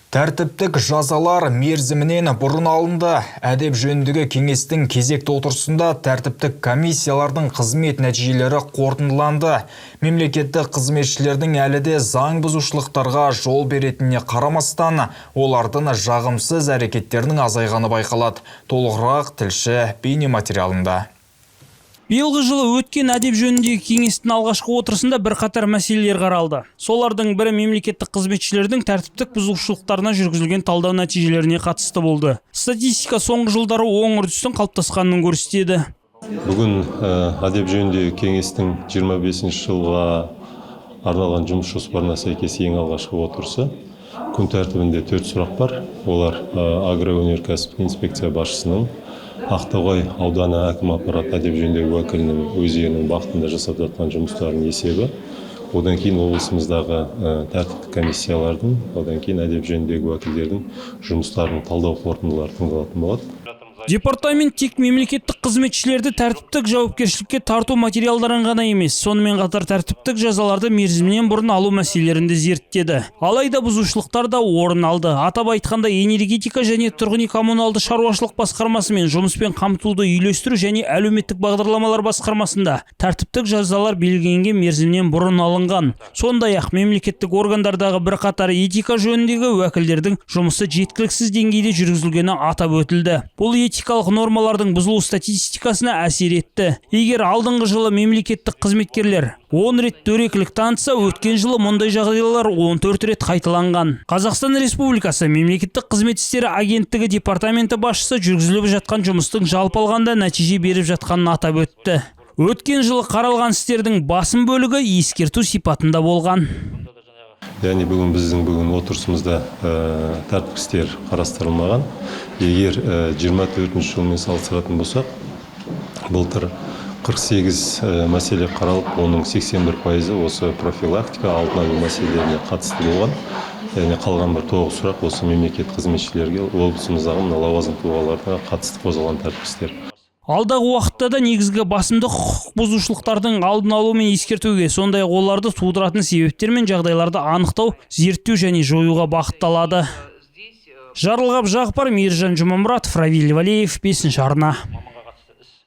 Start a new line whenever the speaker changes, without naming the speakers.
Тәртіптік жазалар мерзімінен бұрын алынды. Әдеп жөніндегі кеңестің кезекті отырысында тәртіптік комиссиялардың қызмет нәтижелері қорытындыланды. Мемлекеттік қызметшілердің әлі де заң бұзушылықтарға жол беретініне қарамастан, олардың жағымсыз әрекеттерінің азайғаны байқалады. Толығырақ тілші бейнематериалында.
Биылғы жылы өткен әдеп жөніндегі кеңестің алғашқы отырысында бірқатар мәселелер қаралды. Солардың бірі мемлекеттік қызметшілердің тәртіптік бұзушылықтарына жүргізілген талдау нәтижелеріне қатысты болды. Статистика соңғы жылдары оң үрдістің қалыптасқанын көрсетеді.
Бүгін әдеп жөніндегі кеңестің 25 жылға арналған жұмыс жоспарына сәйкес ең алғашқы отырысы. Күн тәртібінде 4 сұрақ бар. Олар агроөнеркәсіптік инспекция басшысының, Ақтоғай ауданы әкім аппарат әдеп жөніндегі уәкілінің өздерінің бағытында жасап жатқан жұмыстарының есебі. Одан кейін облысымыздағы тәртіптік комиссиялардың, одан кейін әдеп жөніндегі уәкілдердің жұмыстарының талдау қорытындылары тыңдалатын болады.
Департамент тек мемлекеттік қызметшілерді тәртіптік жауапкершілікке тарту материалдарын ғана емес, сонымен қатар тәртіптік жазаларды мерзімінен бұрын алу мәселелерінде зерттеді. Алайда бұзушылықтар да орын алды. Атап айтқанда энергетика және тұрғын үй коммуналды шаруашылық басқармасы мен жұмыспен қамтуды үйлестіру және әлеуметтік бағдарламалар басқармасында тәртіптік жазалар белгіленген мерзімінен бұрын алынған. Сондай-ақ мемлекеттік органдардағы бірқатар этика жөніндегі уәкілдердің жұмысы жеткіліксіз деңгейде жүргізілгені атап өтілді. Бұл этикалық нормалардың бұзылу статистикасына әсер етті. Егер алдыңғы жылы мемлекеттік қызметкерлер 10 рет дөрекілік танытса, өткен жылы мұндай жағдайлар 14 рет қайталанған. Қазақстан Республикасы мемлекеттік қызмет істері агенттігі департаменті басшысы жүргізіліп жатқан жұмыстың жалпы алғанда нәтиже беріп жатқанын атап өтті. Өткен жылы қаралған істердің басым бөлігі ескерту сипатында болған.
Яғни бүгін отырысымызда тәртіптік істер қарастырылмаған. Егер 24 жылмен салыстыратын болсақ, былтыр 48 мәселе қаралып, оның 81% осы профилактика алдын алу мәселелеріне қатысты болған. Яғни қалған бір 9 сұрақ осы мемлекеттік қызметшілерге, облысымыздағы лауазымды тұлғаларға қатысты қозғалған тәртіптік істер.
Алдағы уақытта да негізгі басымдық құқық бұзушылықтардың алдын алу мен ескертуге, сондай-ақ оларды тудыратын себептер мен жағдайларды анықтау, зерттеу және жоюға бағытталады. Жарылғап Жақпар, Мейіржан Жұмамұратов, Равиль Валеев, 5-ші арна.